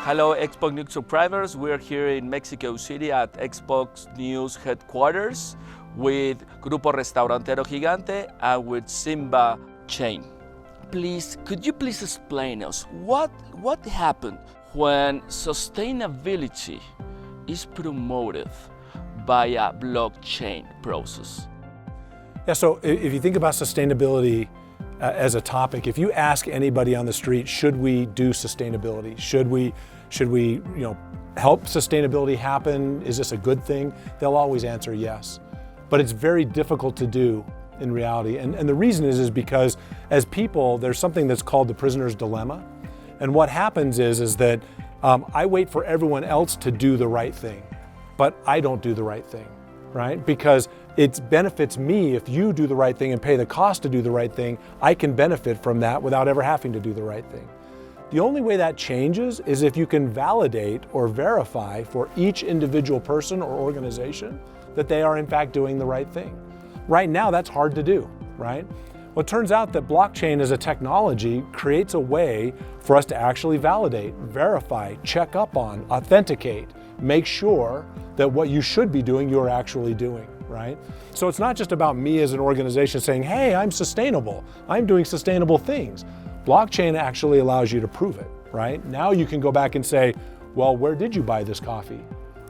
Hello Xbox News subscribers, we're here in Mexico City at Xbox News headquarters with Grupo Restaurantero Gigante and with SIMBA Chain. Could you please explain us what happened when sustainability is promoted by a blockchain process? Yeah, so if you think about sustainability as a topic, if you ask anybody on the street, should we do sustainability? Should we help sustainability happen? Is this a good thing? They'll always answer yes. But it's very difficult to do in reality. And the reason is because as people, there's something that's called the prisoner's dilemma. And what happens is that I wait for everyone else to do the right thing, but I don't do the right thing, right? Because it benefits me if you do the right thing and pay the cost to do the right thing. I can benefit from that without ever having to do the right thing. The only way that changes is if you can validate or verify for each individual person or organization that they are in fact doing the right thing. Right now, that's hard to do, right? Well, it turns out that blockchain as a technology creates a way for us to actually validate, verify, check up on, authenticate, make sure that what you should be doing, you're actually doing, right? So it's not just about me as an organization saying, hey, I'm sustainable, I'm doing sustainable things. Blockchain actually allows you to prove it, right? Now you can go back and say, well, where did you buy this coffee?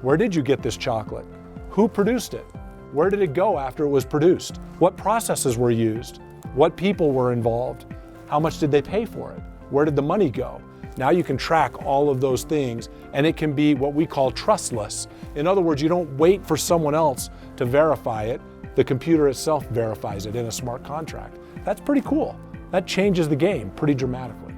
Where did you get this chocolate? Who produced it? Where did it go after it was produced? What processes were used? What people were involved? How much did they pay for it? Where did the money go? Now you can track all of those things, and it can be what we call trustless. In other words, you don't wait for someone else to verify it. The computer itself verifies it in a smart contract. That's pretty cool. That changes the game pretty dramatically.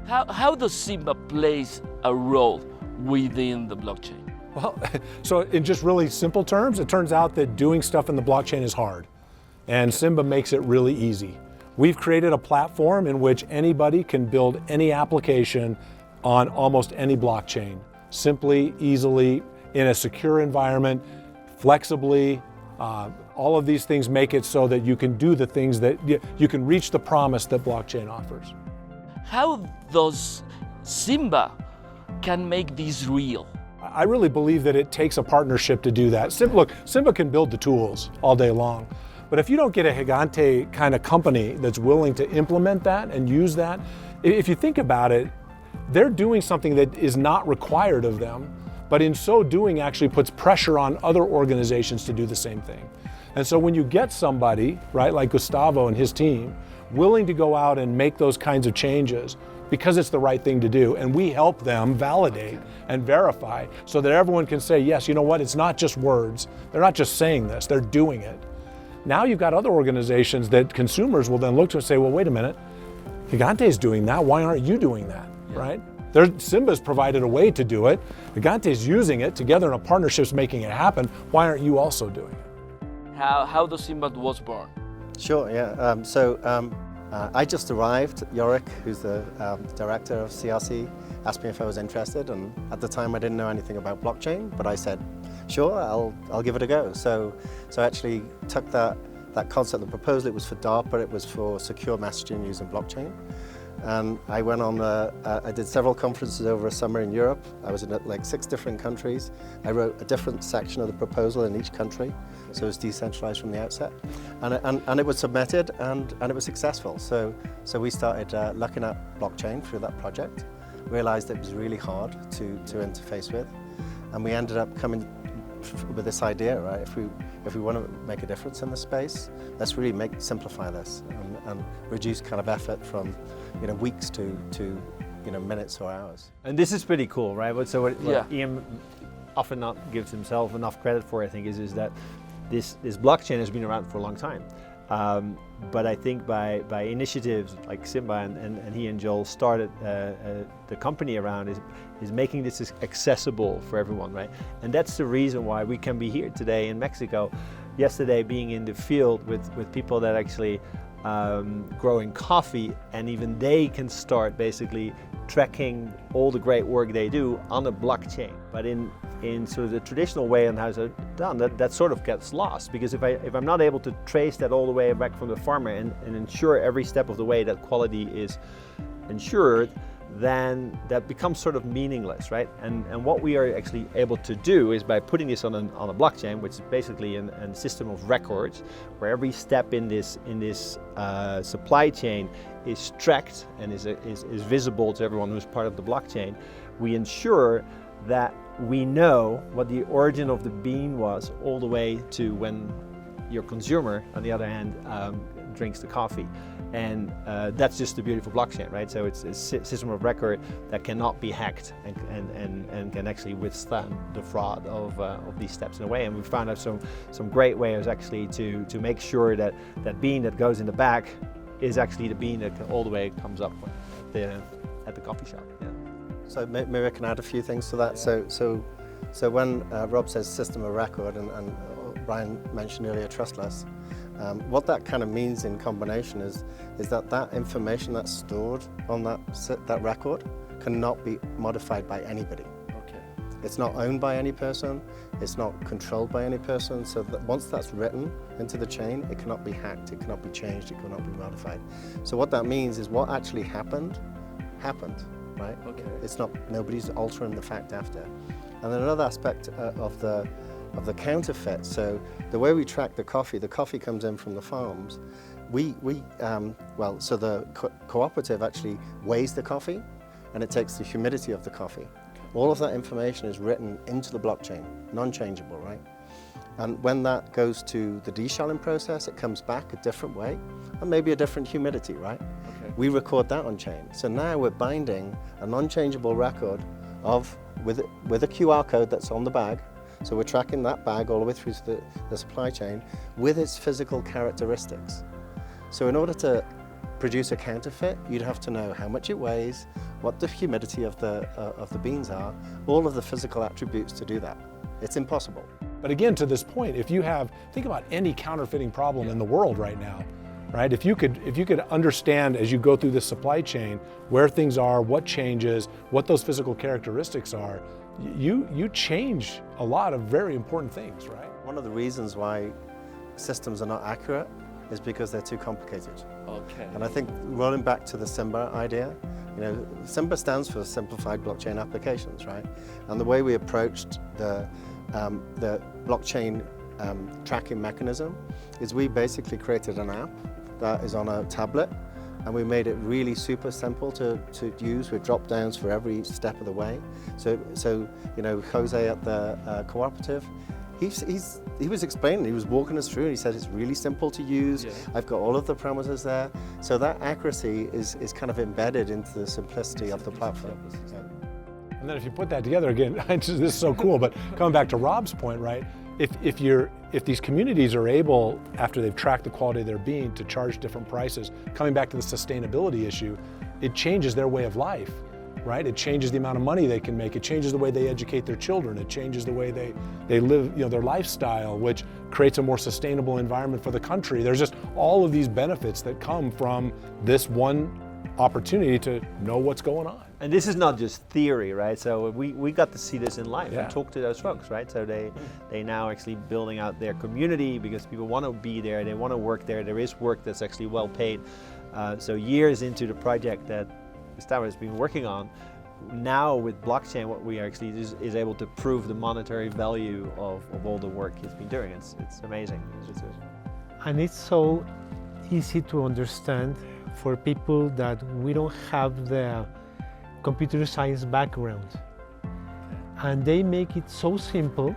How does SIMBA plays a role within the blockchain? Well, so in just really simple terms, it turns out that doing stuff in the blockchain is hard, and SIMBA makes it really easy. We've created a platform in which anybody can build any application on almost any blockchain, simply, easily, in a secure environment, flexibly. All of these things make it so that you can do the things that you can reach the promise that blockchain offers. How does SIMBA can make this real? I really believe that it takes a partnership to do that. SIMBA can build the tools all day long, but if you don't get a Gigante kind of company that's willing to implement that and use that, if you think about it, they're doing something that is not required of them, but in so doing actually puts pressure on other organizations to do the same thing. And so when you get somebody, right, like Gustavo and his team, willing to go out and make those kinds of changes because it's the right thing to do, and we help them validate and verify so that everyone can say, yes, you know what, it's not just words. They're not just saying this, they're doing it. Now you've got other organizations that consumers will then look to and say, well, wait a minute, Gigante's doing that, why aren't you doing that, right? SIMBA's provided a way to do it, Gigante's using it, together in a partnership's making it happen, why aren't you also doing it? How the SIMBA was born? Sure, yeah. I just arrived. Yorick, who's the director of CRC, asked me if I was interested, and at the time I didn't know anything about blockchain, but I said, sure, I'll give it a go. So I actually took that concept, the proposal. It was for DARPA, it was for secure messaging using blockchain. And I went on, I did several conferences over a summer in Europe. I was in like 6 different countries. I wrote a different section of the proposal in each country, so it was decentralized from the outset. And it was submitted, and it was successful. So we started looking at blockchain through that project, realized it was really hard to interface with, and we ended up coming with this idea, right? If we want to make a difference in the space, let's really simplify this and reduce kind of effort from weeks to minutes or hours. And this is pretty cool, right? What Ian often not gives himself enough credit for, I think, is that this blockchain has been around for a long time. But I think by initiatives like SIMBA and he and Joel started the company around is making this accessible for everyone, right? And that's the reason why we can be here today in Mexico. Yesterday, being in the field with people that actually growing coffee, and even they can start basically tracking all the great work they do on a blockchain. But in sort of the traditional way and how it's done, that sort of gets lost, because if I'm not able to trace that all the way back from the farmer and ensure every step of the way that quality is ensured, then that becomes sort of meaningless, right? And what we are actually able to do is by putting this on a blockchain, which is basically a system of records, where every step in this supply chain is tracked and is visible to everyone who's part of the blockchain. We ensure that we know what the origin of the bean was all the way to when your consumer, on the other hand, drinks the coffee. And that's just the beautiful blockchain, right? So it's a system of record that cannot be hacked and can actually withstand the fraud of these steps in a way. And we found out some great ways actually to make sure that that bean that goes in the bag is actually the bean that all the way comes up at the coffee shop. Yeah. So maybe I can add a few things to that. So when Rob says system of record and Brian mentioned earlier trustless, what that kind of means in combination is that information that's stored on that record cannot be modified by anybody. Okay. It's not owned by any person, it's not controlled by any person, so that once that's written into the chain, it cannot be hacked, it cannot be changed, it cannot be modified. So what that means is what actually happened, right? Okay. It's not, nobody's altering the fact after. And then another aspect of the counterfeit. So the way we track the coffee comes in from the farms. So the cooperative actually weighs the coffee and it takes the humidity of the coffee. All of that information is written into the blockchain, non-changeable, right? And when that goes to the deshelling process, it comes back a different way and maybe a different humidity, right? Okay. We record that on chain. So now we're binding a non-changeable record with a QR code that's on the bag. So we're tracking that bag all the way through to the supply chain with its physical characteristics. So in order to produce a counterfeit, you'd have to know how much it weighs, what the humidity of the beans are, all of the physical attributes to do that. It's impossible. But again, to this point, think about any counterfeiting problem in the world right now, right? If you could understand as you go through the supply chain where things are, what changes, what those physical characteristics are, you change a lot of very important things, right? One of the reasons why systems are not accurate is because they're too complicated. Okay. And I think rolling back to the SIMBA idea, SIMBA stands for Simplified Blockchain Applications, right? And the way we approached the blockchain tracking mechanism is we basically created an app that is on a tablet, and we made it really super simple to use with drop downs for every step of the way. So Jose at the cooperative, he was explaining, he was walking us through, and he said it's really simple to use. Yeah. I've got all of the parameters there. So that accuracy is kind of embedded into the simplicity of the platform. Yeah. And then if you put that together again, this is so cool, but coming back to Rob's point, right? If these communities are able, after they've tracked the quality of their bean, to charge different prices, coming back to the sustainability issue, it changes their way of life, right? It changes the amount of money they can make. It changes the way they educate their children. It changes the way they live, their lifestyle, which creates a more sustainable environment for the country. There's just all of these benefits that come from this one opportunity to know what's going on. And this is not just theory, right? So we got to see this in life and talk to those folks, right? So they now actually building out their community because people want to be there, they want to work there. There is work that's actually well paid. So years into the project that Gustavo has been working on, now with blockchain, what we actually is able to prove the monetary value of all the work he's been doing. It's amazing. And it's so easy to understand for people that we don't have the computer science background. And they make it so simple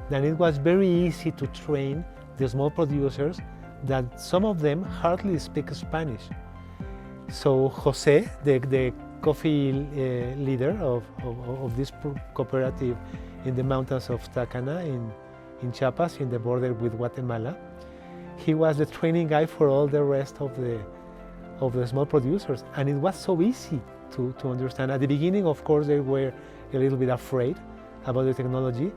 that it was very easy to train the small producers that some of them hardly speak Spanish. So Jose, the coffee leader of this cooperative in the mountains of Tacana in Chiapas, in the border with Guatemala, he was the training guy for all the rest of the small producers. And it was so easy to understand. At the beginning, of course, they were a little bit afraid about the technology,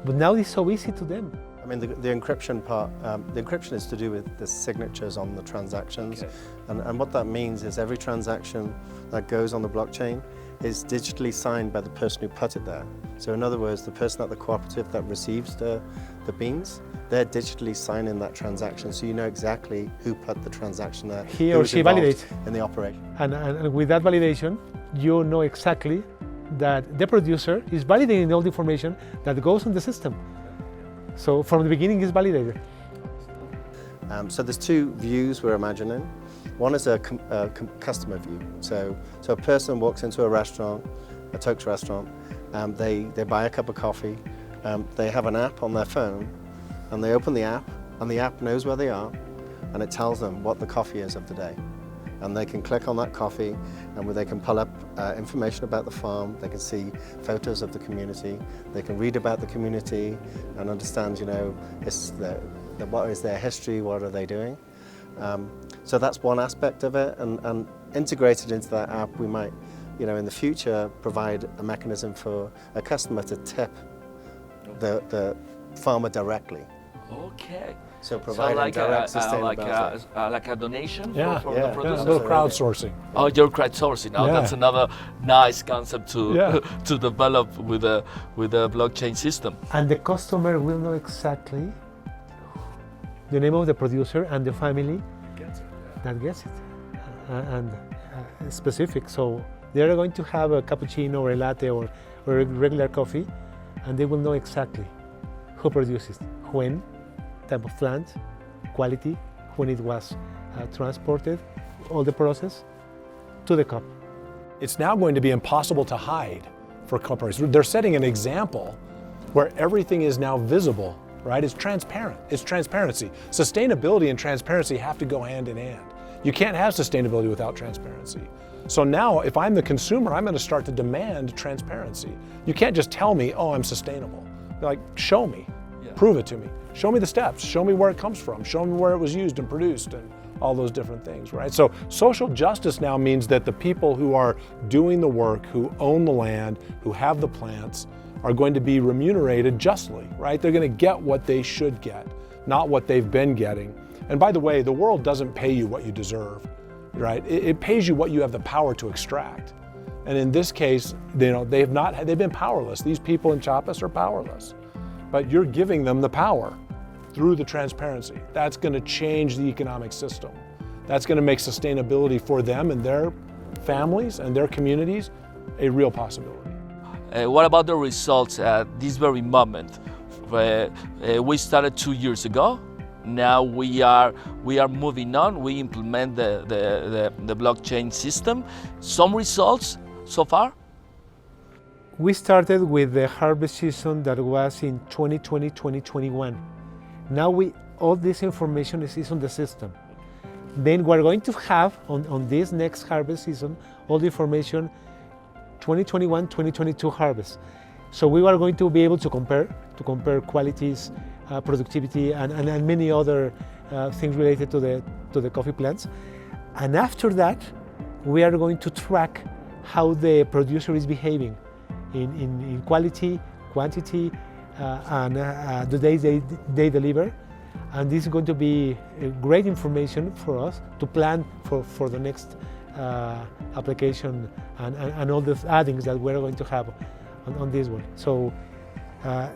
but now it's so easy to them. I mean, the encryption part, the encryption is to do with the signatures on the transactions. Okay. And what that means is every transaction that goes on the blockchain is digitally signed by the person who put it there. So in other words, the person at the cooperative that receives the beans, they're digitally signing that transaction, so you know exactly who put the transaction there. He or she validates in the operation. And with that validation, you know exactly that the producer is validating all the information that goes in the system. So from the beginning, it's validated. So there's two views we're imagining. One is a customer view. So a person walks into a restaurant, a Toks restaurant, they buy a cup of coffee, they have an app on their phone, and they open the app, and the app knows where they are, and it tells them what the coffee is of the day. And they can click on that coffee, and they can pull up information about the farm, they can see photos of the community, they can read about the community and understand, what is their history, what are they doing. So that's one aspect of it, and integrated into that app, we might, in the future, provide a mechanism for a customer to tip the farmer directly. Okay. So providing direct sustainability. Like a donation Yeah, for the producer? A little crowdsourcing. Oh, you're crowdsourcing. Oh, Yeah. that's another nice concept to to develop with a blockchain system. And the customer will know exactly the name of the producer and the family that gets it, and specific. So they're going to have a cappuccino or a latte or a regular coffee, and they will know exactly who produces, when, type of plant, quality, when it was transported, all the process to the cup. It's now going to be impossible to hide for corporations. They're setting an example where everything is now visible, right? It's transparent. It's transparency. Sustainability and transparency have to go hand in hand. You can't have sustainability without transparency. So now, if I'm the consumer, I'm going to start to demand transparency. You can't just tell me, oh, I'm sustainable. You're like, show me, prove it to me. Show me the steps, show me where it comes from, show me where it was used and produced, and all those different things, right? So social justice now means that the people who are doing the work, who own the land, who have the plants, are going to be remunerated justly, right? They're going to get what they should get, not what they've been getting. And by the way, the world doesn't pay you what you deserve, right? It pays you what you have the power to extract. And in this case, they've been powerless. These people in Chiapas are powerless. But you're giving them the power through the transparency. That's going to change the economic system. That's going to make sustainability for them and their families and their communities a real possibility. What about the results at this very moment? We started 2 years ago. Now we are moving on. We implement the blockchain system. Some results so far? We started with the harvest season that was in 2020, 2021. Now all this information is on the system. Then we're going to have on this next harvest season all the information 2021, 2022 harvest. So we are going to be able to compare qualities, productivity, and many other things related to the coffee plants. And after that, we are going to track how the producer is behaving in quality, quantity, and the days they deliver. And this is going to be great information for us to plan for the next application and all the addings that we're going to have on this one. So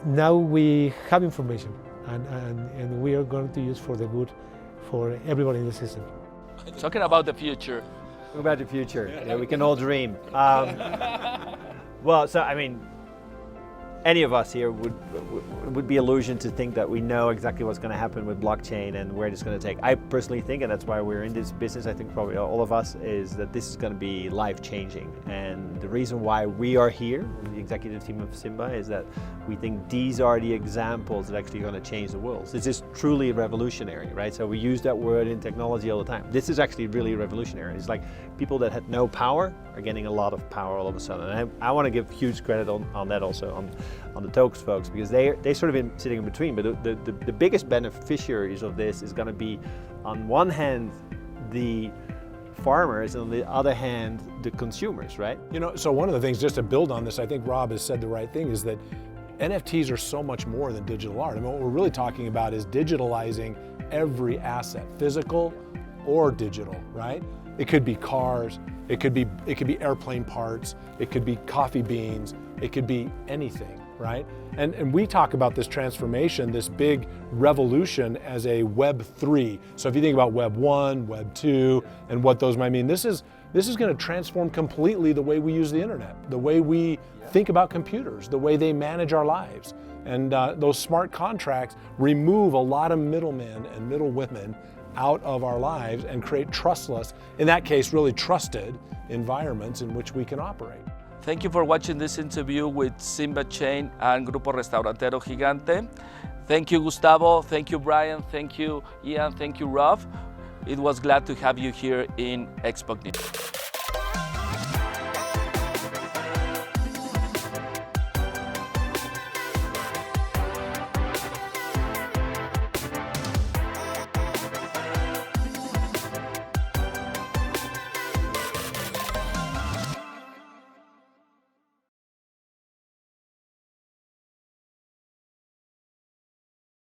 now we have information and we are going to use for the good for everybody in the system. Talking about the future. Talking about the future, we can all dream. Well, so I mean, any of us here would be illusion to think that we know exactly what's going to happen with blockchain and where it's going to take. I personally think, and that's why we're in this business, I think probably all of us, is that this is going to be life-changing. And the reason why we are here, the executive team of SIMBA, is that we think these are the examples that are actually going to change the world. This is truly revolutionary, right? So we use that word in technology all the time. This is actually really revolutionary. It's like people that had no power are getting a lot of power all of a sudden. And I want to give huge credit on that also, on the Toks folks, because they sort of been sitting in between. But the biggest beneficiaries of this is going to be, on one hand, the farmers, and on the other hand, the consumers, right? So one of the things, just to build on this, I think Rob has said the right thing, is that NFTs are so much more than digital art. I mean, what we're really talking about is digitalizing every asset, physical or digital, right? It could be cars, it could be airplane parts, it could be coffee beans, it could be anything, right? And we talk about this transformation, this big revolution, as a Web 3. So if you think about Web 1, Web 2, and what those might mean, this is This is going to transform completely the way we use the internet, the way we think about computers, the way they manage our lives. And those smart contracts remove a lot of middlemen and middlewomen out of our lives and create trustless, in that case, really trusted environments in which we can operate. Thank you for watching this interview with SIMBA Chain and Grupo Restaurantero Gigante. Thank you, Gustavo. Thank you, Brian. Thank you, Ian. Thank you, Rob. It was glad to have you here in Expo News.